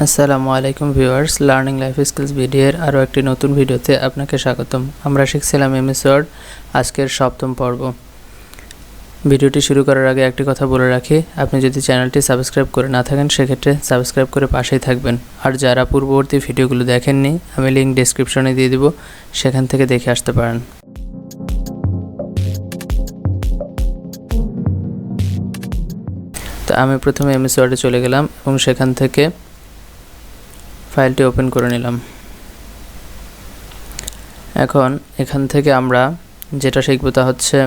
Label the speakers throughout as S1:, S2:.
S1: আসসালামু আলাইকুম viewers, learning life skills ভিডিওর আরও একটি নতুন ভিডিওতে আপনাকে স্বাগতম। আমরা শিখছিলাম এমএস ওয়ার্ড, আজকের সপ্তম পর্ব। ভিডিওটি শুরু করার আগে একটি কথা বলে রাখি, আপনি যদি চ্যানেলটি সাবস্ক্রাইব করে না থাকেন সেক্ষেত্রে সাবস্ক্রাইব করে পাশেই থাকবেন। আর যারা পূর্ববর্তী ভিডিওগুলো দেখেননি, আমি লিঙ্ক ডেসক্রিপশনে দিয়ে দিব, সেখান থেকে দেখে আসতে পারেন। তো আমি প্রথমে এমএস ওয়ার্ডে চলে গেলাম এবং সেখান থেকে ফাইলটি ওপেন করে নিলাম। এখন এখান থেকে আমরা যেটা শিখব তা হচ্ছে,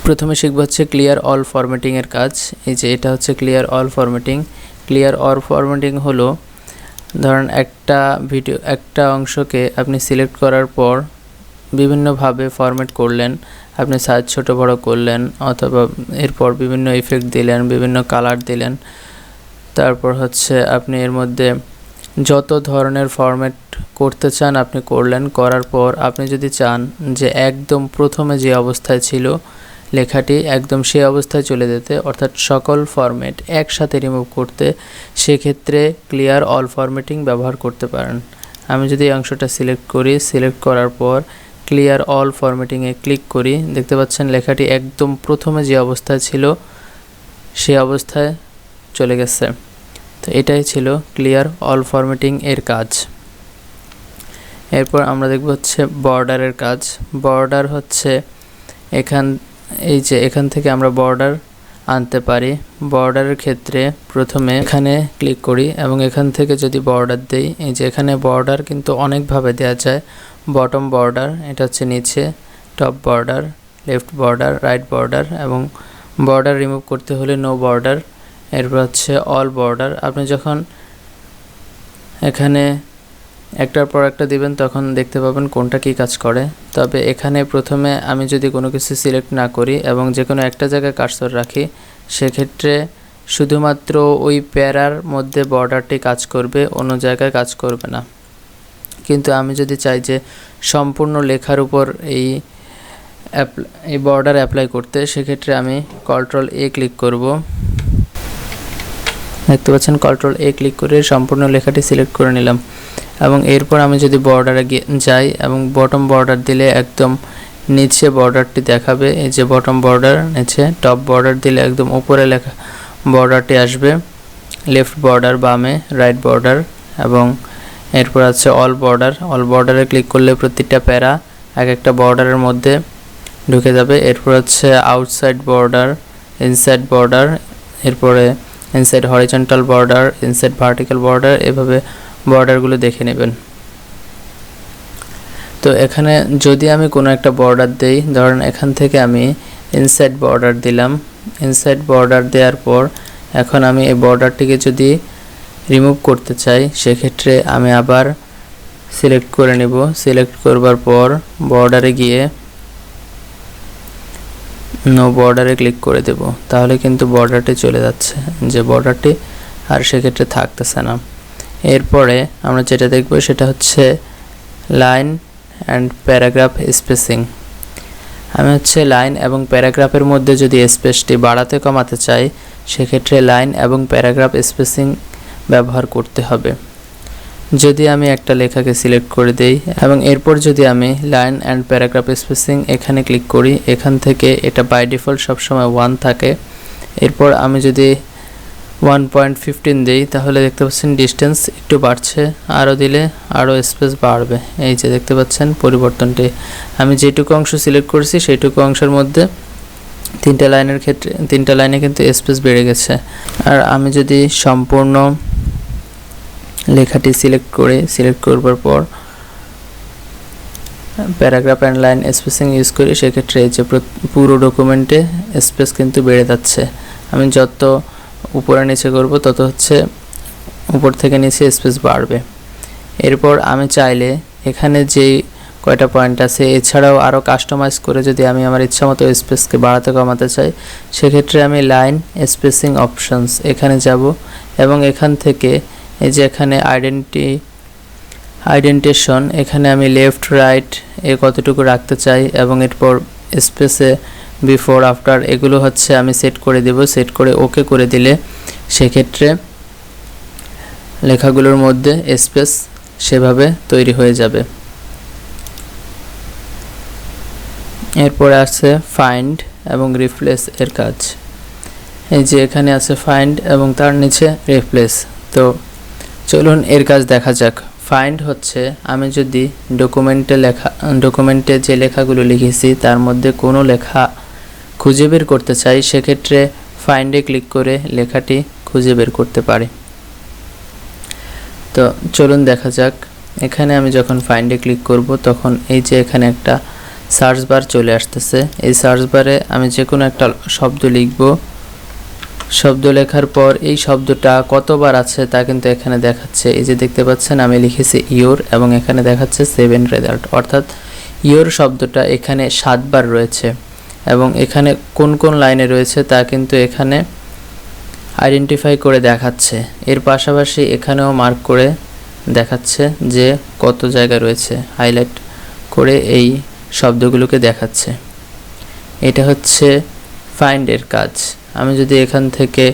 S1: প্রথমে শিখব হচ্ছে ক্লিয়ার অল ফরম্যাটিং এর কাজ। এই যে এটা হচ্ছে clear all formatting. Clear all formatting হলো, ধরেন একটা অংশকে আপনি সিলেক্ট করার পর বিভিন্নভাবে ফরম্যাট করলেন, আপনি সাইজ ছোট বড় করলেন, অথবা এরপর বিভিন্ন ইফেক্ট দিলেন, বিভিন্ন কালার দিলেন, তারপর হচ্ছে আপনি এর মধ্যে যত ধরনের ফরম্যাট করতে চান আপনি করলেন। করার পর আপনি যদি চান যে একদম প্রথমে যে অবস্থায় ছিল লেখাটি একদম সেই অবস্থায় চলে যেতে, অর্থাৎ সকল ফরম্যাট একসাথে রিমুভ করতে, সেক্ষেত্রে ক্লিয়ার অল ফরম্যাটিং ব্যবহার করতে পারেন। আমি যদি এই অংশটা সিলেক্ট করি, সিলেক্ট করার পর ক্লিয়ার অল ফরম্যাটিংয়ে ক্লিক করি, দেখতে পাচ্ছেন লেখাটি একদম প্রথমে যে অবস্থায় ছিল সেই অবস্থায় চলে গেছে। তো এটাই ছিল ক্লিয়ার অল ফরম্যাটিং এর কাজ। এরপর আমরা দেখব হচ্ছে বর্ডারের কাজ। বর্ডার হচ্ছে এখান থেকে আমরা বর্ডার আনতে পারি। বর্ডারের ক্ষেত্রে প্রথমে এখানে ক্লিক করি এবং এখান থেকে যদি বর্ডার দেই, এই যে এখানে বর্ডার কিন্তু অনেকভাবে দেওয়া যায়। বটম বর্ডার, এটা হচ্ছে নিচে, top border, left border, right border, এবং বর্ডার রিমুভ করতে হলে নো বর্ডার। এরপর হচ্ছে অল বর্ডার। আপনি যখন এখানে একটার পর একটা দিবেন তখন দেখতে পাবেন কোনটা কী কাজ করে। তবে এখানে প্রথমে আমি যদি কোনো কিছু সিলেক্ট না করি এবং যে কোনো একটা জায়গায় কার্সর রাখি, সেক্ষেত্রে শুধুমাত্র ওই প্যারার মধ্যে বর্ডারটি কাজ করবে, অন্য জায়গায় কাজ করবে না। কিন্তু আমি যদি চাই যে সম্পূর্ণ লেখার উপর এই বর্ডার অ্যাপ্লাই করতে, সেক্ষেত্রে আমি কন্ট্রোল-A ক্লিক করব। দেখতে পাচ্ছেন কন্ট্রোল-A ক্লিক করে সম্পূর্ণ লেখাটি সিলেক্ট করে নিলাম। এবং এরপর আমি যদি বর্ডারে যাই এবং বটম বর্ডার দিলে একদম নিচে বর্ডারটি দেখাবে। এই যে বটম বর্ডার নিচে, টপ বর্ডার দিলে একদম উপরে লেখা বর্ডারটি আসবে, লেফট বর্ডার বামে, রাইট বর্ডার, এবং এরপর আছে অল বর্ডার। অল বর্ডারে ক্লিক করলে প্রতিটা প্যারা এক একটা বর্ডারের মধ্যে ঢুকে যাবে। এরপর হচ্ছে আউটসাইড বর্ডার, ইনসাইড বর্ডার, এরপরে inside horizontal border, inside vertical border, এভাবে বর্ডারগুলো দেখে নেবেন। তো এখানে যদি আমি কোনো একটা বর্ডার দেই, ধরেন এখান থেকে আমি ইনসাইড বর্ডার দিলাম। ইনসাইড বর্ডার দেওয়ার পর এখন আমি এই বর্ডারটিকে যদি রিমুভ করতে চাই, সেক্ষেত্রে আমি আবার সিলেক্ট করে নেব। সিলেক্ট করবার পর বর্ডারে গিয়ে নো বর্ডারে ক্লিক করে দেব, তাহলে কিন্তু বর্ডারটি চলে যাচ্ছে, যে বর্ডারটি আর সেক্ষেত্রে থাকতেছে না। এরপরে আমরা যেটা দেখব সেটা হচ্ছে লাইন অ্যান্ড প্যারাগ্রাফ স্পেসিং। আমি হচ্ছে লাইন এবং প্যারাগ্রাফের মধ্যে যদি স্পেসটি বাড়াতে কমাতে চাই, সেক্ষেত্রে লাইন এবং প্যারাগ্রাফ স্পেসিং ব্যবহার করতে হবে। যদি আমি একটা লেখাকে সিলেক্ট করে দেই এবং এরপর যদি আমি লাইন অ্যান্ড প্যারাগ্রাফ স্পেসিং এখানে ক্লিক করি, এখান থেকে এটা বাই ডিফল্ট সবসময় 1 থাকে। এরপর আমি যদি 1.15 দিই, তাহলে দেখতে পাচ্ছেন ডিস্টেন্স একটু বাড়ছে, আরও দিলে আরও স্পেস বাড়বে। এই যে দেখতে পাচ্ছেন পরিবর্তনটি। আমি যেটুকু অংশ সিলেক্ট করেছি সেইটুকু অংশের মধ্যে 3টা লাইনের ক্ষেত্রে 3টা লাইনে কিন্তু স্পেস বেড়ে গেছে। আর আমি যদি সম্পূর্ণ লেখাটি সিলেক্ট করবার পর paragraph and line spacing use করি, সেক্ষেত্রে এই যে পুরো ডকুমেন্টে স্পেস কিন্তু বেড়ে যাচ্ছে। আমি যত উপরে নিচে করব তত হচ্ছে উপর থেকে নিচে স্পেস বাড়বে। এরপর আমি চাইলে এখানে যেই কয়টা পয়েন্ট আছে এছাড়াও আরও কাস্টমাইজ করে যদি আমি আমার ইচ্ছা মতো স্পেসকে বাড়াতে কমাতে চাই, সেক্ষেত্রে আমি লাইন স্পেসিং অপশনস এখানে যাব এবং এখান থেকে এই যে এখানে আইডেন্টেশন, এখানে আমি লেফট রাইট কতটুকু রাখতে চাই এবং এরপর স্পেসে বিফোর আফটার এগুলো হচ্ছে আমি সেট করে দেব। সেট করে ওকে করে দিলে সেক্ষেত্রে লেখাগুলোর মধ্যে স্পেস সেভাবে তৈরি হয়ে যাবে। এরপরে আছে ফাইন্ড এবং রিপ্লেস এর কাজ। এই যে এখানে আছে ফাইন্ড এবং তার নিচে রিপ্লেস। তো চলুন এর কাজ দেখা যাক। ফাইন্ড হচ্ছে আমি যদি ডকুমেন্টে যে লেখাগুলো লিখেছি তার মধ্যে কোনো লেখা খুঁজে বের করতে চাই, সেক্ষেত্রে ফাইন্ডে ক্লিক করে লেখাটি খুঁজে বের করতে পারি। তো চলুন দেখা যাক। এখানে আমি যখন ফাইন্ডে ক্লিক করব তখন এই যে এখানে একটা সার্চ বার চলে আসতেছে। এই সার্চ বারে আমি যে কোনো একটা শব্দ লিখব। শব্দ লেখার পর এই শব্দটা কতবার আছে তা কিন্তু এখানে দেখাচ্ছে। এই যে দেখতে পাচ্ছেন আমি লিখেছি ইওর এবং এখানে দেখাচ্ছে 7 রেজাল্ট, অর্থাৎ ইওর শব্দটা এখানে 7 বার রয়েছে এবং এখানে কোন কোন লাইনে রয়েছে তা কিন্তু এখানে আইডেন্টিফাই করে দেখাচ্ছে। এর পাশাপাশি এখানেও মার্ক করে দেখাচ্ছে যে কত জায়গা রয়েছে, হাইলাইট করে এই শব্দগুলোকে দেখাচ্ছে। এটা হচ্ছে ফাইন্ডের কাজ। আমি যদি এখান থেকে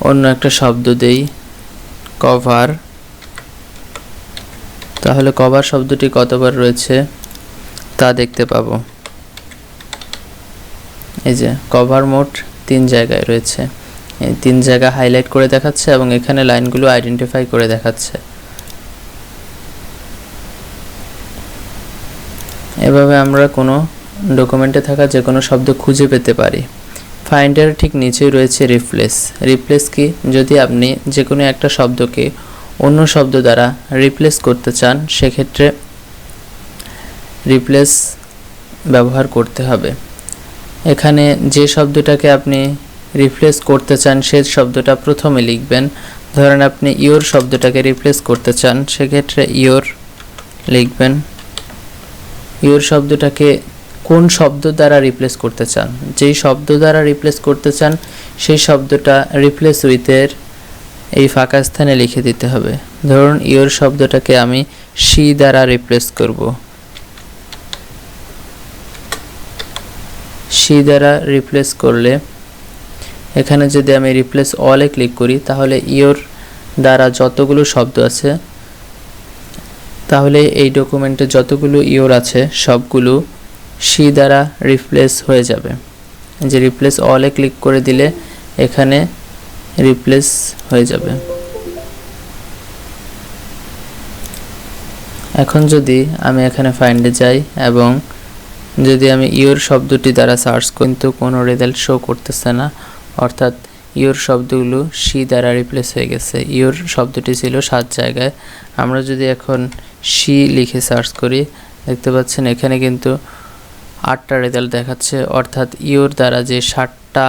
S1: অন্য একটা শব্দ দেই কভার, তাহলে কভার শব্দটি কতবার রয়েছে তা দেখতে পাবো। এই যে কভার মোট 3 জায়গায় রয়েছে, এই 3 জায়গা হাইলাইট করে দেখাচ্ছে এবং এখানে লাইনগুলো আইডেন্টিফাই করে দেখাচ্ছে। এভাবে আমরা কোনো ডকুমেন্টে থাকা যে কোনো শব্দ খুঁজে পেতে পারি। ফাইন্ডের ঠিক নিচেই রয়েছে রিপ্লেস। রিপ্লেস কি? যদি আপনি যে কোনো একটা শব্দকে অন্য শব্দ দ্বারা রিপ্লেস করতে চান, সেক্ষেত্রে রিপ্লেস ব্যবহার করতে হবে। এখানে যে শব্দটাকে আপনি রিপ্লেস করতে চান সেই শব্দটা প্রথমে লিখবেন। ধরেন আপনি ইওর শব্দটাকে রিপ্লেস করতে চান, সেক্ষেত্রে ইওর লিখবেন। ইওর শব্দটাকে কোন শব্দ দ্বারা রিপ্লেস করতে চান, যেই শব্দ দ্বারা রিপ্লেস করতে চান সেই শব্দটা রিপ্লেস উইথের এই ফাঁকা স্থানে লিখে দিতে হবে। ধরুন ইওর শব্দটাকে আমি শি দ্বারা রিপ্লেস করব। শি দ্বারা রিপ্লেস করলে এখানে যদি আমি রিপ্লেস অলে ক্লিক করি তাহলে ইওর দ্বারা যতগুলো শব্দ আছে, তাহলে এই ডকুমেন্টে যতগুলো ইওর আছে সবগুলো শি দ্বারা রিপ্লেস হয়ে যাবে। যে রিপ্লেস অলে ক্লিক করে দিলে এখানে রিপ্লেস হয়ে যাবে। এখন যদি আমি এখানে ফাইন্ডে যাই এবং যদি আমি ইওর শব্দটি দ্বারা সার্চ করি, কিন্তু কোনো রেজাল্ট শো করতেছে না, অর্থাৎ ইওর শব্দগুলো শি দ্বারা রিপ্লেস হয়ে গেছে। ইওর শব্দটি ছিল 7 জায়গায়। আমরা যদি এখন শি লিখে সার্চ করি, দেখতে পাচ্ছেন এখানে কিন্তু 8টা রেজাল্ট দেখাচ্ছে, অর্থাৎ ইওর দ্বারা যে 7টা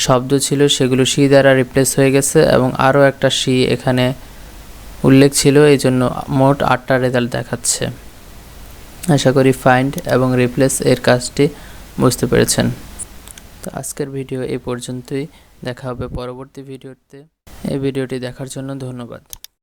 S1: শব্দ ছিল সেগুলো শি দ্বারা রিপ্লেস হয়ে গেছে এবং আরও একটা শি এখানে উল্লেখ ছিল, এই জন্য মোট 8টা রেজাল্ট দেখাচ্ছে। আশা করি ফাইন্ড এবং রিপ্লেস এর কাজটি বুঝতে পেরেছেন। তো আজকের ভিডিও এই পর্যন্তই, দেখা হবে পরবর্তী ভিডিওতে। এই ভিডিওটি দেখার জন্য ধন্যবাদ।